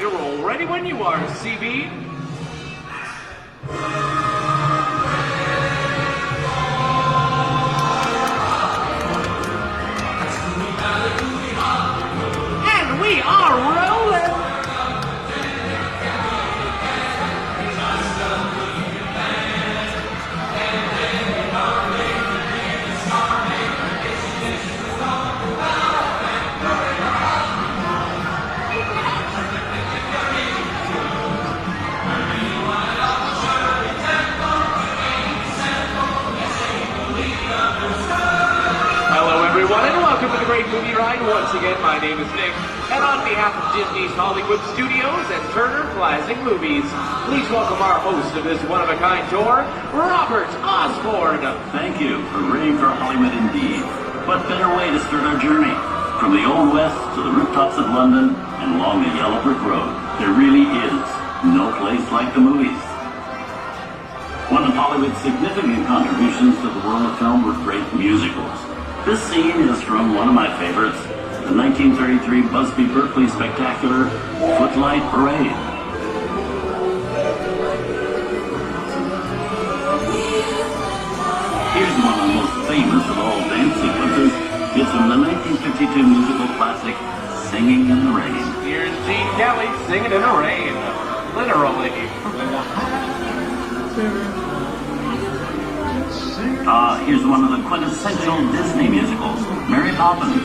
to roll. Ready when you are, CB. And we are rolling. Hello everyone and welcome to the Great Movie Ride. Once again, my name is Nick, and on behalf of Disney's Hollywood Studios and Turner Classic Movies, please welcome our host of this one-of-a-kind tour, Robert Osborne. Thank you. A rave for Hollywood indeed. What better way to start our journey? From the Old West to the rooftops of London and along the yellow brick road, there really is no place like the movies. One of Hollywood's significant contributions to the world of film were great musicals. This scene is from one of my favorites, the 1933 Busby Berkeley spectacular Footlight Parade. Here's one of the most famous of all dance sequences. It's from the 1952 musical classic Singing in the Rain. Here's Gene Kelly singing in the rain. Literally. Here's one of the quintessential Disney musicals, Mary Poppins,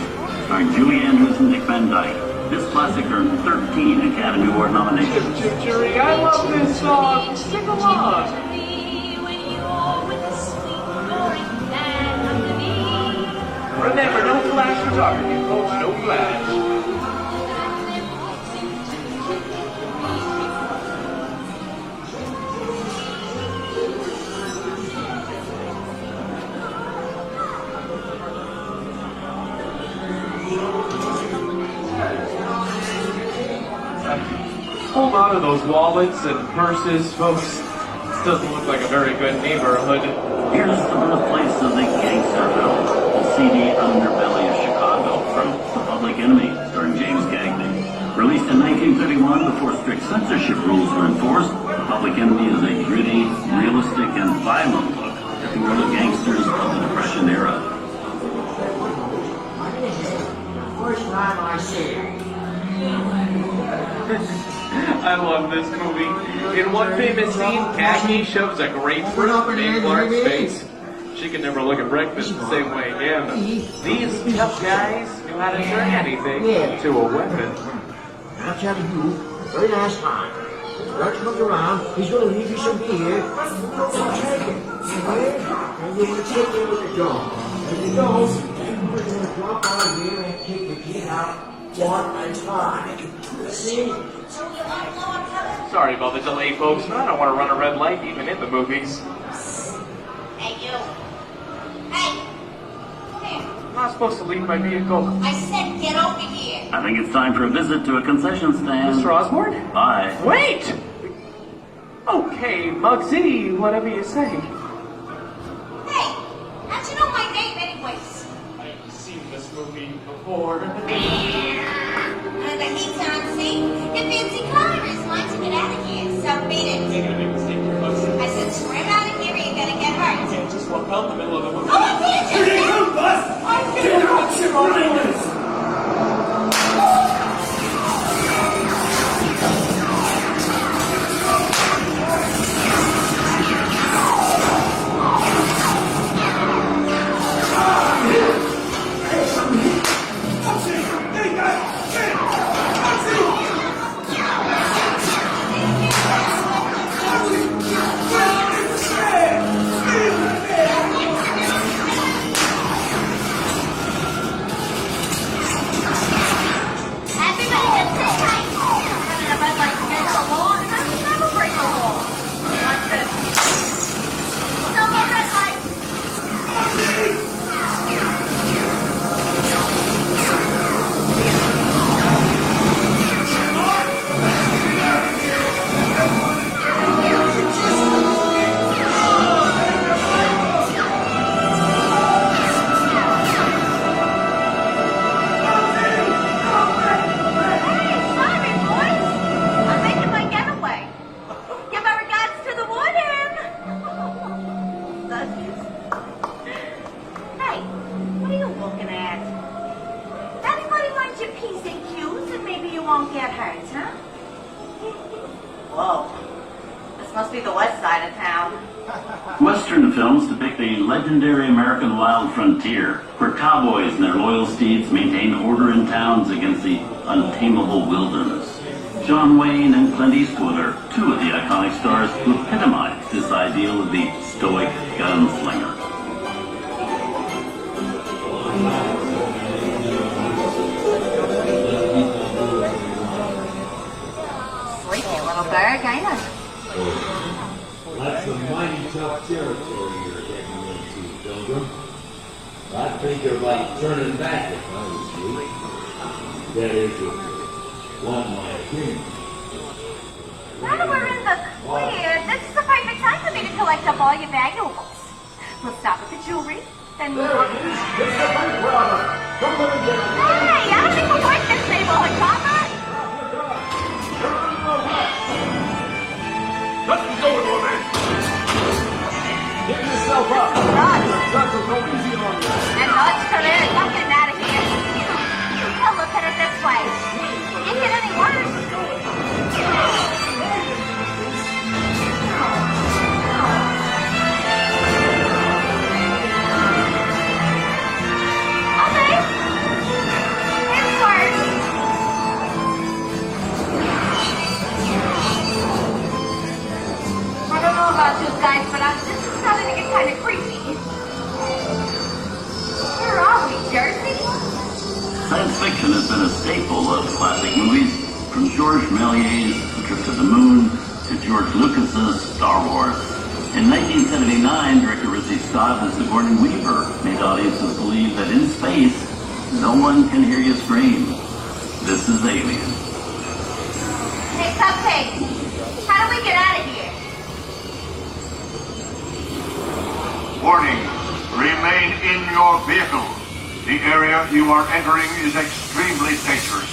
starring Julie Andrews and Dick Van Dyke. This classic earned 13 Academy Award nominations. Choo-choo-choo, I love this song. Sing along. Remember, no flash photography, folks, no flash. Hold on to those wallets and purses, folks. This doesn't look like a very good neighborhood. Here's the birthplace of the gangster film, the seedy underbelly of Chicago, from The Public Enemy, starring James Cagney. Released in 1931 before strict censorship rules were enforced, The Public Enemy is a gritty, realistic, and violent look at the world of gangsters of the Depression era. First time I see it. I love this movie. In one famous scene, Cagney shoves a grapefruit in Clark's face. She can never look at breakfast the same way again. These tough guys knew how to turn anything into a weapon. I'll tell you, very last time. Rex comes around, he's going to leave you some beer. So take it, okay? And you're going to take it with the dog. If you don't, we're going to drop out here and take the kid out one at a time. See? Sorry about the delay, folks, but I don't want to run a red light even in the movies. Hey, you. Hey. Come here. I'm not supposed to leave my vehicle. I said get over here. I think it's time for a visit to a concession stand. Mr. Osborne? Bye. Wait! Okay, Muggsy, whatever you say. Hey. How'd you know my name anyways? I've seen this movie before. The heat's on, see? Your fancy colors. Why don't you get out of here? So beat it. You're gonna make a mistake here, Muggsy. I said swim out of here or you're gonna get hurt. You can't just walk out in the middle of the movie. Oh, I can't just Get out, you miners! won't get hurt, huh? Whoa. This must be the west side of town. Western films depict the legendary American wild frontier, where cowboys and their loyal steeds maintain order in towns against the untamable wilderness. John Wayne and Clint Eastwood are two of the iconic stars who epitomize this ideal of the stoic gunslinger. Sleepy little bird, ain't it? That's some mighty tough territory you're heading into, Pilgrim. I'd think about turning back if I was you. That is, if you want my opinion. Now that we're in the clear, this is the perfect time for me to collect up all your valuables. We'll stop at the jewelry, then move on. It's the bank robber! Come on and get it! Hey, I don't think we'll work this neighborhood, Papa! Nothing's going on, man! Get yourself up! Run! Truck will go easy on you! And Lord's career, I'm getting out of here. Now look at it this way. It didn't get any worse. Okay. It's worse. I don't know about you guys, but this is starting to get kind of creepy. Where are we, Jersey? Science fiction has been a staple of classic movies, from Georges Méliès's The Trip to the Moon to George Lucas's Star Wars. In 1979, director Ridley Scott as Sigourney Weaver made audiences believe that in space, no one can hear you scream. This is Alien. Hey, Cupcake, how do we get out of here? Warning, remain in your vehicle. The area you are entering is extremely dangerous.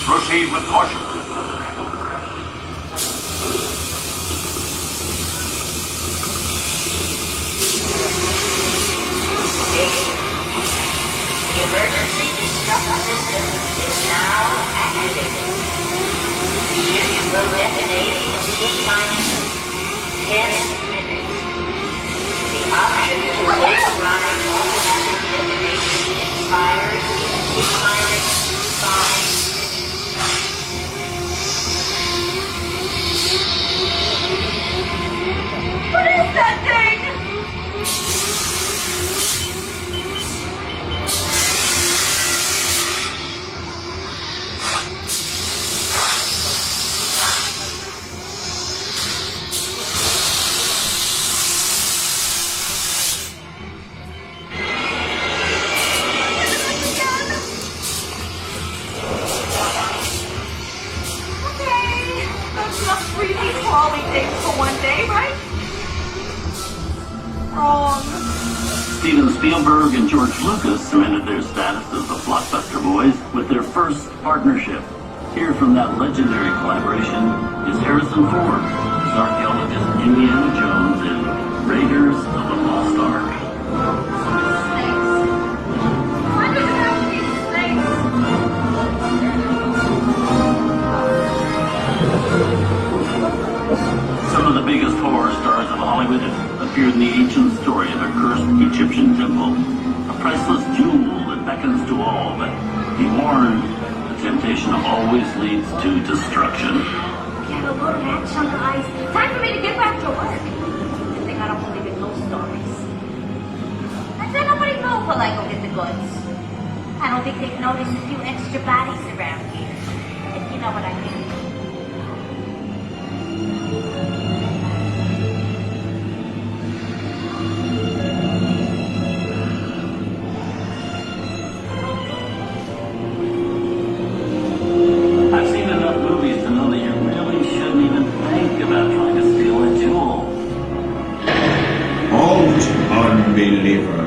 Proceed with caution. The emergency stop system is now activated. The unit will detonate in T-10 minutes. The option to override automatic detonation expires in T-5 minutes. What is that thing? Okay, that's enough creepy crawly things for one day, right? Wrong. Steven Spielberg and George Lucas cemented their status as the blockbuster boys with their first partnership. Here from that legendary collaboration is Harrison Ford as archaeologist Indiana Jones in Raiders of the Lost Ark. Snakes. Why does it have to be snakes? Some of the biggest horror stars of Hollywood have appeared in the ancient story of a cursed Egyptian temple, a priceless jewel that beckons to all, but be warned, the temptation always leads to destruction. Get a load of that chunk of ice. Time for me to get back to work. Good thing I don't believe in ghost stories. I said nobody move while I go get the goods. I don't think they've noticed a few extra bodies around here. If you know what I mean. I've seen enough movies to know that you really shouldn't even think about trying to steal a jewel. Halt, unbeliever.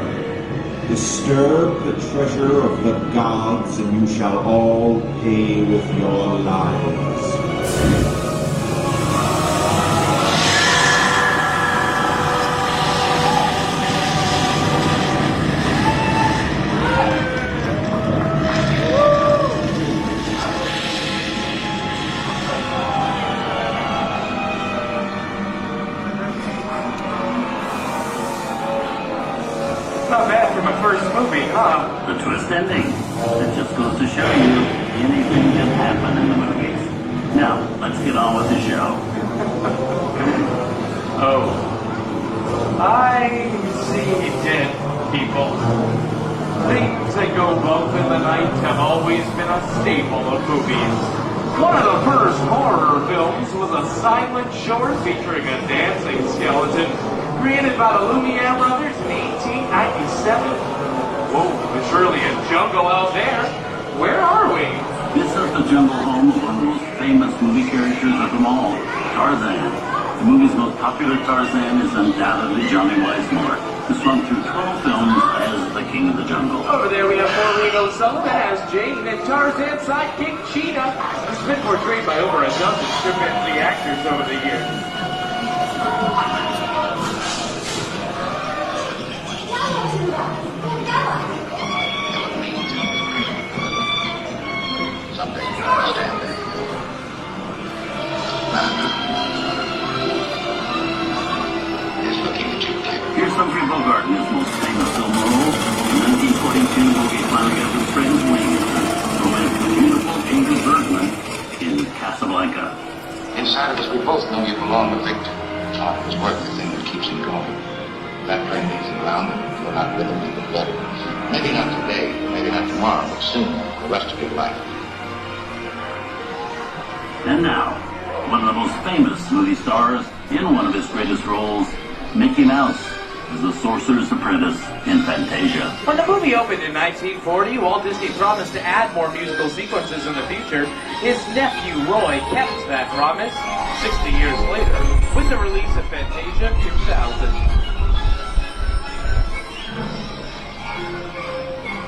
Disturb the treasure of the gods, and you shall all pay with your lives. The twist ending. It just goes to show you anything can happen in the movies. Now, let's get on with the show. Oh, I see dead people. Things that go bump in the night have always been a staple of movies. One of the first horror films was a silent short featuring a dancing skeleton created by the Lumiere brothers in 1897. Whoa, there's surely a jungle out there. Where are we? This is the jungle home of one of the most famous movie characters of them all, Tarzan. The movie's most popular Tarzan is undoubtedly Johnny Weissmuller, who's run through 12 films as the King of the Jungle. Over there we have Maureen O'Sullivan as Jane and Tarzan's sidekick Cheetah, who's been portrayed by over a dozen chimpanzee actors over the years. Someday you'll understand it. He's looking at you, Dick. Here's Humphrey Bogart in his most famous film role. In 1942, Bogey finally got his straight wings. Romanced the beautiful Ingrid Bergman in Casablanca. Inside of us, we both know you belong to Victor. Hard his work, the thing that keeps him going. That plane leaves him around, and you're not with him, even better. Maybe not today, maybe not tomorrow, but soon, the rest of your life. And now, one of the most famous movie stars in one of his greatest roles, Mickey Mouse, as the Sorcerer's Apprentice in Fantasia. When the movie opened in 1940, Walt Disney promised to add more musical sequences in the future. His nephew Roy kept that promise 60 years later with the release of Fantasia 2000.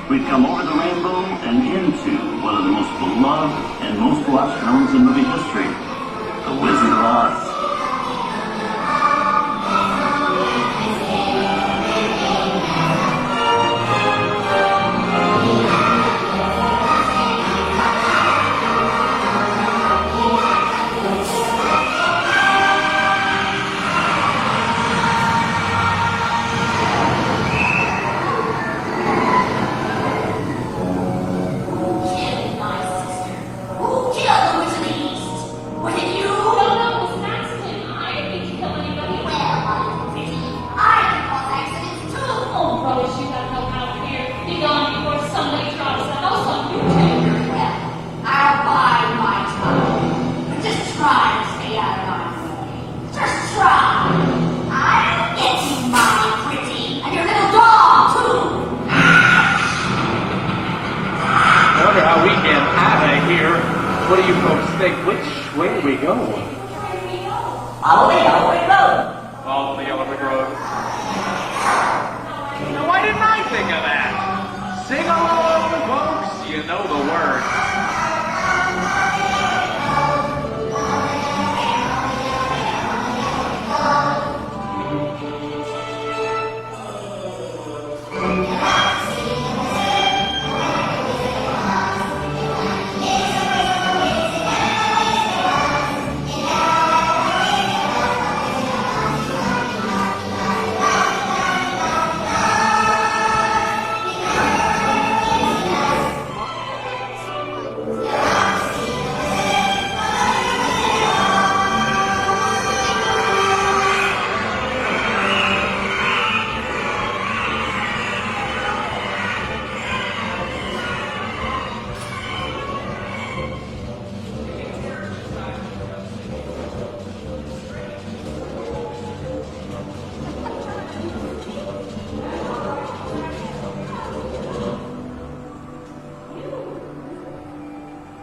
We've come over the rainbow and into one of the most beloved and most watched films in movie history, The Wizard of Oz. What do you folks think? Which way do we go? Follow the yellow brick road. Follow the yellow brick road. Now, why didn't I think of that? Sing along, folks. You know the words.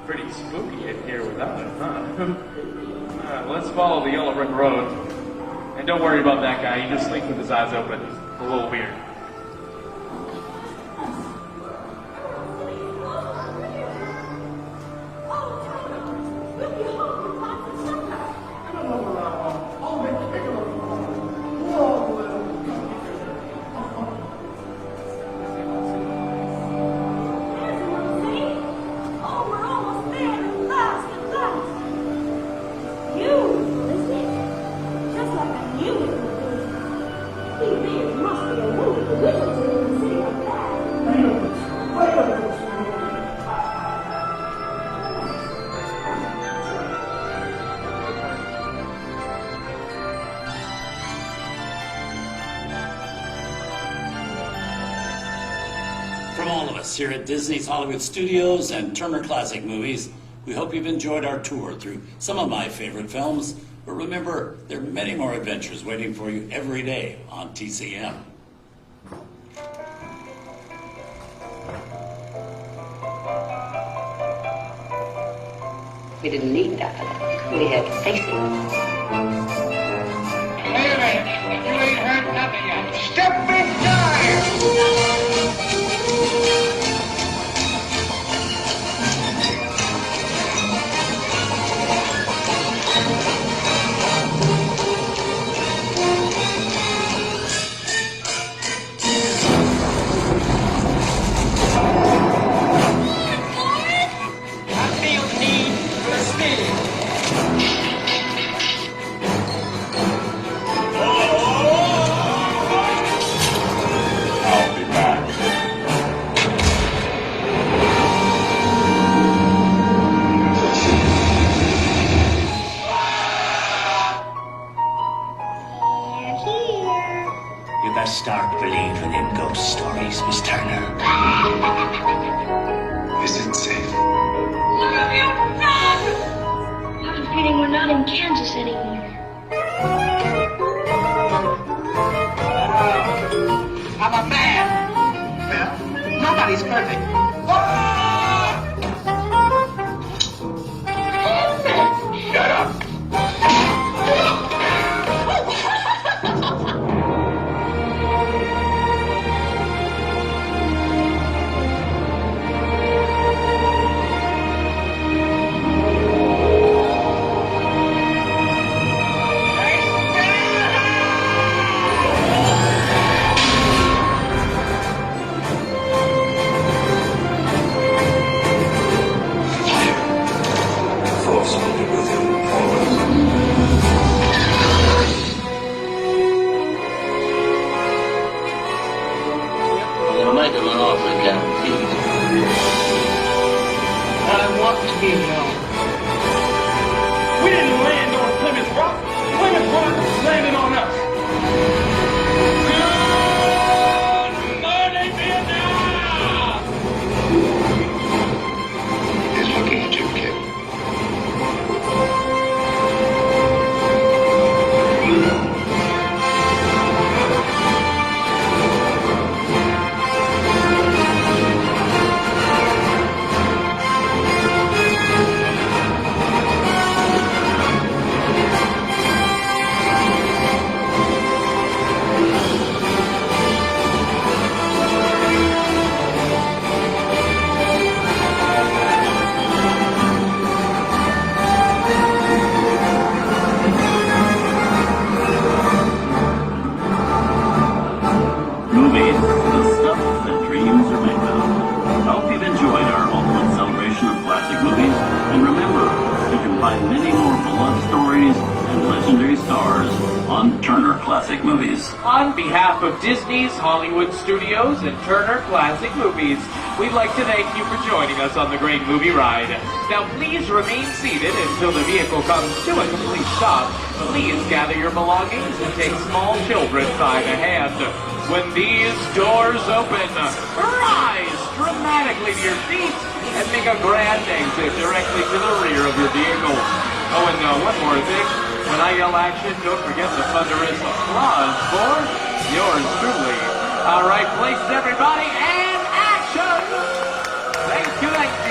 Pretty spooky in here without it, huh? Let's follow the yellow brick road. And don't worry about that guy. He just sleeps with his eyes open. He's a little weird. He really must be a wolf. us here at Disney's Hollywood Studios and Turner Classic Movies. We hope you've enjoyed our tour through some of my favorite films, but remember, there are many more adventures waiting for you every day on TCM. We didn't need that. We had safety. Wait a minute. You ain't heard nothing yet. Step inside! I feel the need for speed. I'll be back. You best start believing in ghost stories, Miss Turner. Is it safe? What have you done? I have a feeling we're not in Kansas anymore. I'm a man. Well, nobody's perfect. Shut up. Force will be with him always. You'll make him an offer guaranteed. I want to be alone. We didn't land on Plymouth Rock. Plymouth Rock landed on us. Good morning, Vietnam! He's looking at you, kid. Movies, the stuff that dreams are made of. I hope you've enjoyed our ultimate celebration of classic movies. And remember, you can find many more beloved stories and legendary stars on Turner Classic Movies. On behalf of Disney's Hollywood Studios and Turner Classic Movies, we'd like to thank you for joining us on the great movie ride. Now please remain seated until the vehicle comes to a complete stop. Please gather your belongings and take small children by the hand. When these doors open, rise dramatically to your feet and make a grand exit directly to the rear of your vehicle. Oh, and one more thing. When I yell action, don't forget the thunderous applause for yours truly. All right, places, everybody, and action! Thank you, thank you.